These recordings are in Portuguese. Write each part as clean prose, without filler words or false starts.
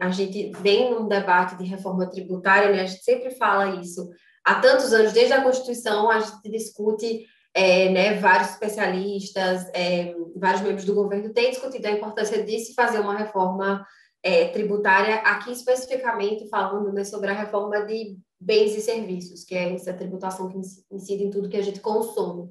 a gente vem num debate de reforma tributária, né? A gente sempre fala isso. Há tantos anos, desde a Constituição, a gente discute, né, vários especialistas, vários membros do governo têm discutido a importância de se fazer uma reforma tributária, aqui especificamente falando, né, sobre a reforma de bens e serviços, que é essa tributação que incide em tudo que a gente consome.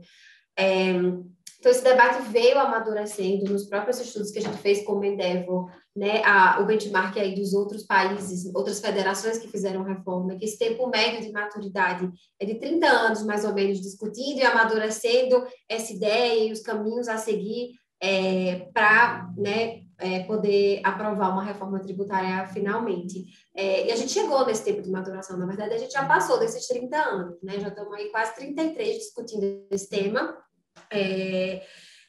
Então, esse debate veio amadurecendo nos próprios estudos que a gente fez como Endeavor, né, o benchmark aí dos outros países, outras federações que fizeram reforma, que esse tempo médio de maturidade é de 30 anos, mais ou menos, discutindo e amadurecendo essa ideia e os caminhos a seguir para, né, poder aprovar uma reforma tributária finalmente. E a gente chegou nesse tempo de maturação, na verdade, a gente já passou desses 30 anos, né, já estamos aí quase 33 discutindo esse tema,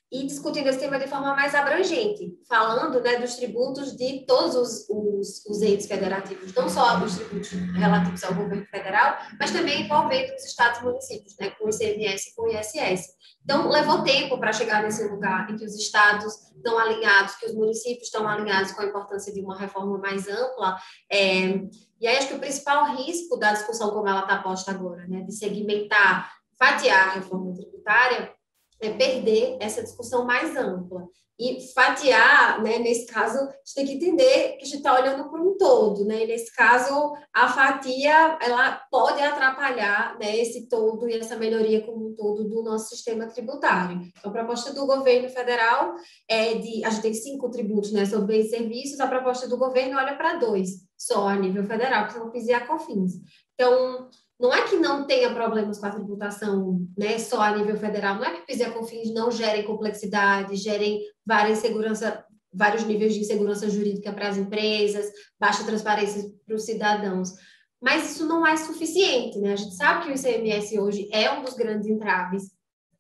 e discutindo esse tema de forma mais abrangente, falando, né, dos tributos de todos os entes federativos, não só dos tributos relativos ao governo federal, mas também envolvendo os estados e municípios, né, com o ICMS e com o ISS. Então, levou tempo para chegar nesse lugar em que os estados estão alinhados, que os municípios estão alinhados com a importância de uma reforma mais ampla. E aí, acho que o principal risco da discussão como ela está posta agora, né, de segmentar, fatiar a reforma tributária, perder essa discussão mais ampla. E fatiar, né, nesse caso, a gente tem que entender que a gente está olhando para um todo, né? E nesse caso, a fatia, ela pode atrapalhar, né, esse todo e essa melhoria como um todo do nosso sistema tributário. Então, a proposta do governo federal a gente tem 5 tributos, né, sobre bens e serviços, a proposta do governo olha para 2, só a nível federal, que são o PIS e a COFINS. Então, não é que não tenha problemas com a tributação, né, só a nível federal, não é que o PIS e a COFINS não gerem complexidade, gerem vários níveis de insegurança jurídica para as empresas, baixa transparência para os cidadãos. Mas isso não é suficiente, né? A gente sabe que o ICMS hoje é um dos grandes entraves,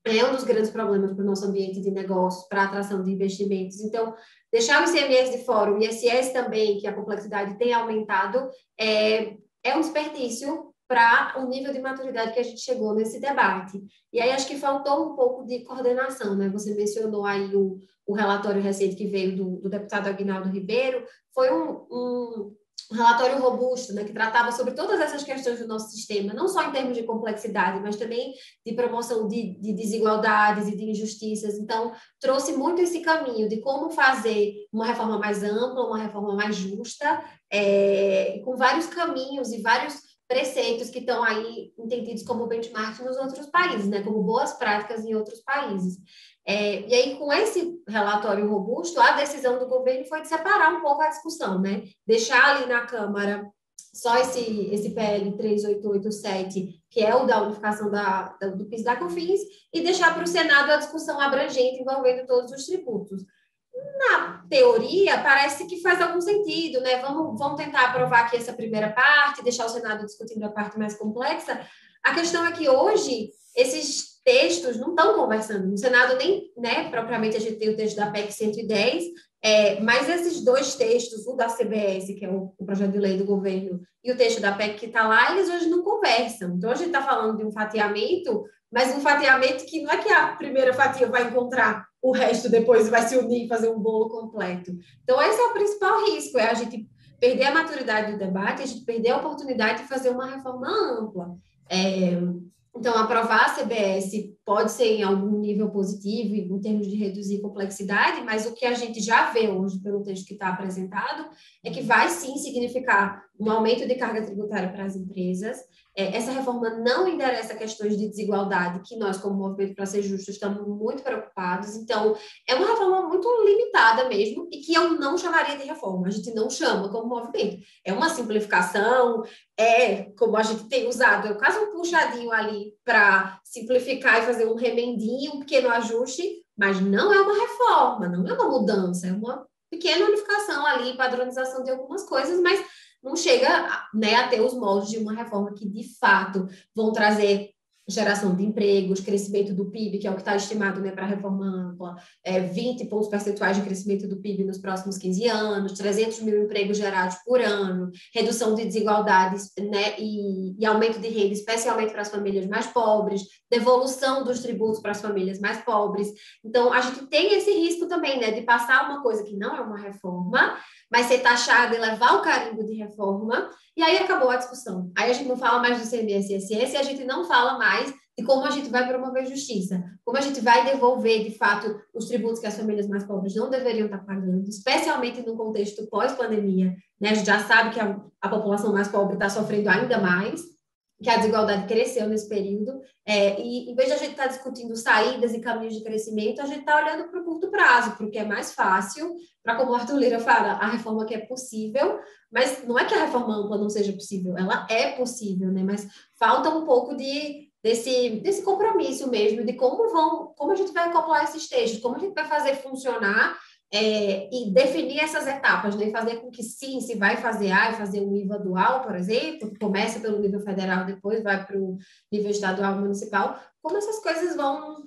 é um dos grandes problemas para o nosso ambiente de negócios, para a atração de investimentos. Então, deixar o ICMS de fora, o ISS também, que a complexidade tem aumentado, é um desperdício para o nível de maturidade que a gente chegou nesse debate. E aí acho que faltou um pouco de coordenação, né? Você mencionou aí o relatório recente que veio do deputado Aguinaldo Ribeiro, foi um relatório robusto, né, que tratava sobre todas essas questões do nosso sistema, não só em termos de complexidade, mas também de promoção de desigualdades e de injustiças. Então, trouxe muito esse caminho de como fazer uma reforma mais ampla, uma reforma mais justa, com vários caminhos e vários preceitos que estão aí entendidos como benchmark nos outros países, né, como boas práticas em outros países. E aí, com esse relatório robusto, a decisão do governo foi de separar um pouco a discussão, né, deixar ali na Câmara só esse PL 3887, que é o da unificação do PIS e da COFINS, e deixar para o Senado a discussão abrangente envolvendo todos os tributos. Na teoria, parece que faz algum sentido, né? Vamos tentar aprovar aqui essa primeira parte, deixar o Senado discutindo a parte mais complexa. A questão é que hoje esses textos não estão conversando. No Senado nem, né, propriamente a gente tem o texto da PEC 110, mas esses 2 textos, o da CBS, que é o projeto de lei do governo, e o texto da PEC que está lá, eles hoje não conversam. Então, a gente está falando de um fatiamento, mas um fatiamento que não é que a primeira fatia vai encontrar o resto depois vai se unir e fazer um bolo completo. Então, esse é o principal risco, a gente perder a maturidade do debate, a gente perder a oportunidade de fazer uma reforma ampla. Então, aprovar a CBS pode ser em algum nível positivo, em termos de reduzir complexidade, mas o que a gente já vê hoje pelo texto que está apresentado é que vai sim significar um aumento de carga tributária para as empresas. Essa reforma não endereça questões de desigualdade, que nós, como Movimento para Ser Justo, estamos muito preocupados. Então, é uma reforma muito limitada mesmo, e que eu não chamaria de reforma, a gente não chama como movimento. É uma simplificação, como a gente tem usado, quase um puxadinho ali para simplificar e fazer um remendinho, um pequeno ajuste, mas não é uma reforma, não é uma mudança, é uma pequena unificação ali, padronização de algumas coisas, mas não chega, né, a ter os moldes de uma reforma que, de fato, vão trazer geração de empregos, crescimento do PIB, que é o que está estimado, né, para a reforma ampla, 20 pontos percentuais de crescimento do PIB nos próximos 15 anos, 300 mil empregos gerados por ano, redução de desigualdades, né, e aumento de renda, especialmente para as famílias mais pobres, devolução dos tributos para as famílias mais pobres. Então, a gente tem esse risco também, né, de passar uma coisa que não é uma reforma, vai ser taxada e levar o carimbo de reforma, e aí acabou a discussão. Aí a gente não fala mais do CMS e ISS, e a gente não fala mais de como a gente vai promover justiça, como a gente vai devolver, de fato, os tributos que as famílias mais pobres não deveriam estar pagando, especialmente no contexto pós-pandemia, né? A gente já sabe que a população mais pobre está sofrendo ainda mais, que a desigualdade cresceu nesse período, e em vez de a gente estar discutindo saídas e caminhos de crescimento, a gente está olhando para o curto prazo, porque é mais fácil, para como o Arthur Lira fala, a reforma que é possível, mas não é que a reforma ampla não seja possível, ela é possível, né? Mas falta um pouco desse compromisso mesmo, de como a gente vai acoplar esses textos, como a gente vai fazer funcionar e definir essas etapas, né? Fazer com que sim, se vai fazer A e fazer um IVA dual, por exemplo, que começa pelo nível federal, depois vai para o nível estadual municipal, como essas coisas vão,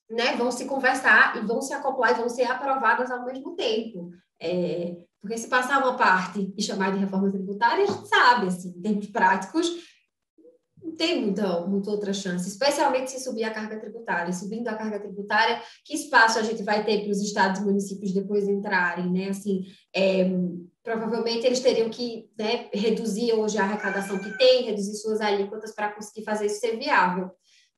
né, vão se conversar e vão se acoplar e vão ser aprovadas ao mesmo tempo. Porque se passar uma parte e chamar de reforma tributária, a gente sabe, assim, em termos práticos, não tem muita outra chance, especialmente se subir a carga tributária. Subindo a carga tributária, que espaço a gente vai ter para os estados e municípios depois entrarem, né? Assim, provavelmente eles teriam que, né, reduzir hoje a arrecadação que tem, reduzir suas alíquotas para conseguir fazer isso ser viável.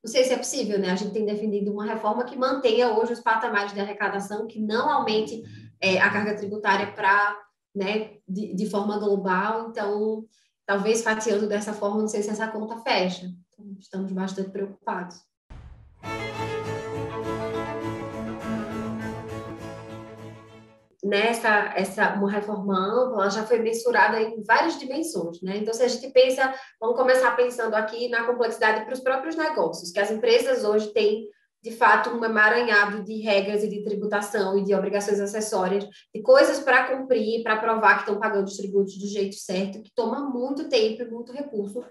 Não sei se é possível, né? A gente tem defendido uma reforma que mantenha hoje os patamares de arrecadação, que não aumente a carga tributária para, né, de forma global. Então, talvez fatiando dessa forma, não sei se essa conta fecha. Então, estamos bastante preocupados. Uma reforma ampla, ela já foi mensurada em várias dimensões, né? Então, se a gente pensa, vamos começar pensando aqui na complexidade para os próprios negócios, que as empresas hoje têm, de fato, um emaranhado de regras e de tributação e de obrigações acessórias, de coisas para cumprir, para provar que estão pagando os tributos do jeito certo, que toma muito tempo e muito recurso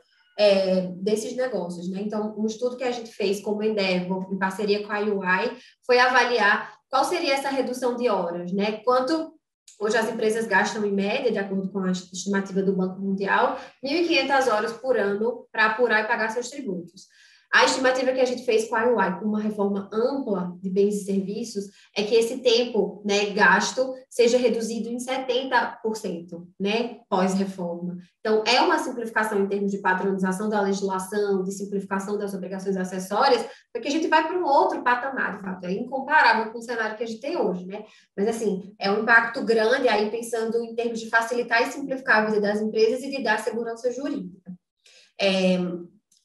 desses negócios, né? Então, um estudo que a gente fez como Endeavor, em parceria com a UI, foi avaliar qual seria essa redução de horas, né? Quanto hoje as empresas gastam, em média, de acordo com a estimativa do Banco Mundial, 1.500 horas por ano para apurar e pagar seus tributos. A estimativa que a gente fez com a UI, com uma reforma ampla de bens e serviços, é que esse tempo, né, gasto seja reduzido em 70%, né, pós-reforma. Então, é uma simplificação em termos de padronização da legislação, de simplificação das obrigações acessórias, porque a gente vai para um outro patamar, de fato, é incomparável com o cenário que a gente tem hoje, né? Mas, assim, é um impacto grande aí pensando em termos de facilitar e simplificar a vida das empresas e de dar segurança jurídica.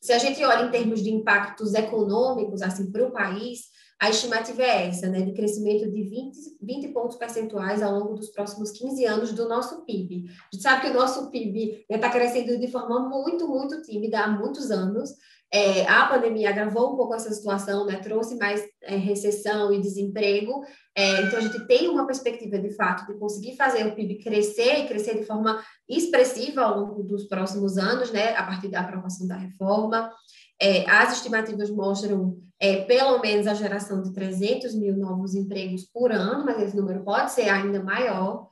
Se a gente olha em termos de impactos econômicos, assim, para o país, a estimativa é essa, né, de crescimento de 20 pontos percentuais ao longo dos próximos 15 anos do nosso PIB. A gente sabe que o nosso PIB está crescendo de forma muito, muito tímida há muitos anos. A pandemia agravou um pouco essa situação, né, trouxe mais recessão e desemprego. Então, a gente tem uma perspectiva, de fato, de conseguir fazer o PIB crescer e crescer de forma expressiva ao longo dos próximos anos, né, a partir da aprovação da reforma. As estimativas mostram pelo menos a geração de 300 mil novos empregos por ano, mas esse número pode ser ainda maior.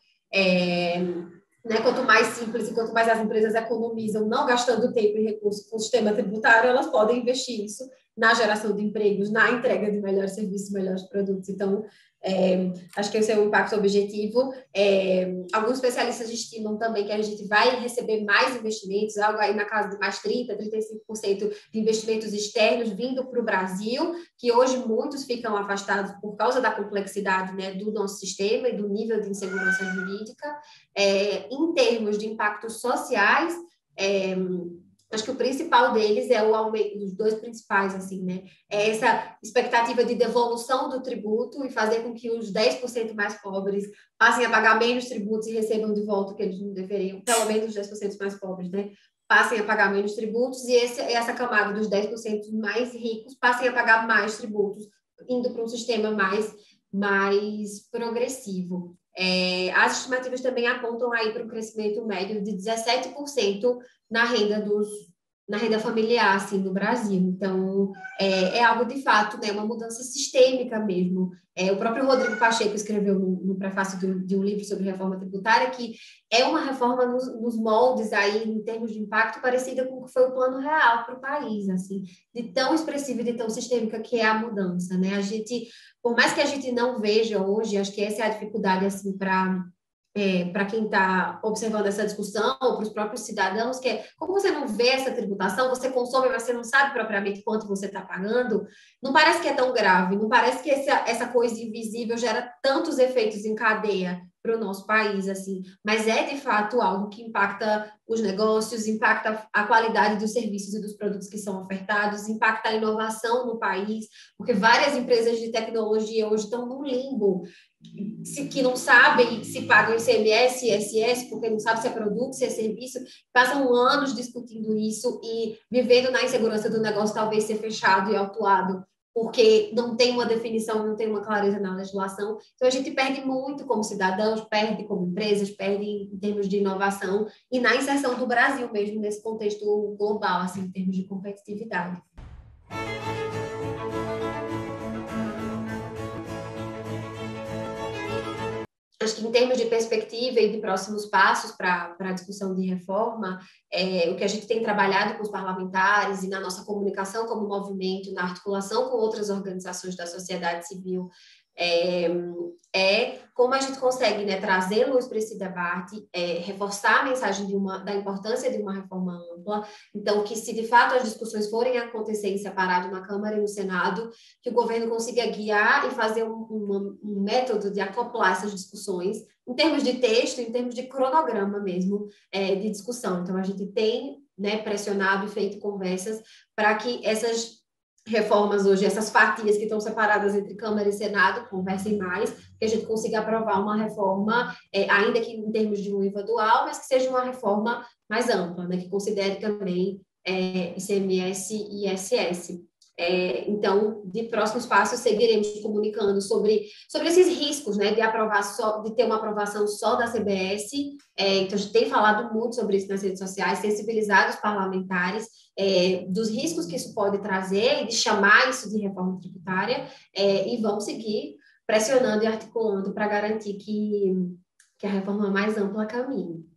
Né, quanto mais simples e quanto mais as empresas economizam, não gastando tempo e recursos com o sistema tributário, elas podem investir isso na geração de empregos, na entrega de melhores serviços, melhores produtos. Então, acho que esse é o impacto objetivo. Alguns especialistas estimam também que a gente vai receber mais investimentos, algo aí na casa de mais 30%, 35% de investimentos externos vindo para o Brasil, que hoje muitos ficam afastados por causa da complexidade, né, do nosso sistema e do nível de insegurança jurídica. Em termos de impactos sociais, acho que o principal deles é o aumento, os dois principais, assim, né? É essa expectativa de devolução do tributo e fazer com que os 10% mais pobres passem a pagar menos tributos e recebam de volta o que eles não deveriam, pelo menos os 10% mais pobres, né? Passem a pagar menos tributos e essa camada dos 10% mais ricos passem a pagar mais tributos, indo para um sistema mais progressivo. As estimativas também apontam aí para um crescimento médio de 17% na renda familiar, assim, no Brasil. Então, é algo de fato, né, uma mudança sistêmica mesmo. O próprio Rodrigo Pacheco escreveu no prefácio de um livro sobre reforma tributária que é uma reforma nos moldes aí, em termos de impacto, parecida com o que foi o plano real para o país, assim, de tão expressiva e de tão sistêmica que é a mudança, né? Por mais que a gente não veja hoje, acho que essa é a dificuldade, assim, para para quem está observando essa discussão, ou para os próprios cidadãos, que é como você não vê essa tributação, você consome, mas você não sabe propriamente quanto você está pagando, não parece que é tão grave, não parece que essa coisa invisível gera tantos efeitos em cadeia para o nosso país, assim, mas é de fato algo que impacta os negócios, impacta a qualidade dos serviços e dos produtos que são ofertados, impacta a inovação no país, porque várias empresas de tecnologia hoje estão num limbo, que não sabem se pagam ICMS e ISS, porque não sabem se é produto, se é serviço, passam anos discutindo isso e vivendo na insegurança do negócio talvez ser fechado e autuado, porque não tem uma definição, não tem uma clareza na legislação. Então, a gente perde muito como cidadãos, perde como empresas, perde em termos de inovação e na inserção do Brasil mesmo, nesse contexto global, assim, em termos de competitividade. Acho que em termos de perspectiva e de próximos passos para a discussão de reforma, o que a gente tem trabalhado com os parlamentares e na nossa comunicação como movimento, na articulação com outras organizações da sociedade civil, é, como a gente consegue, né, trazer luz para esse debate, reforçar a mensagem da importância de uma reforma ampla. Então, que se de fato as discussões forem acontecer em separado na Câmara e no Senado, que o governo consiga guiar e fazer um método de acoplar essas discussões, em termos de texto, em termos de cronograma mesmo, de discussão. Então, a gente tem, né, pressionado e feito conversas para que essas reformas hoje, essas fatias que estão separadas entre Câmara e Senado, conversem mais, que a gente consiga aprovar uma reforma, ainda que em termos de um IVA dual, mas que seja uma reforma mais ampla, né, que considere também ICMS e ISS. Então, de próximos passos, seguiremos comunicando sobre esses riscos, né, de ter uma aprovação só da CBS. Então, a gente tem falado muito sobre isso nas redes sociais, sensibilizado os parlamentares dos riscos que isso pode trazer e de chamar isso de reforma tributária, e vamos seguir pressionando e articulando para garantir que a reforma mais ampla caminhe.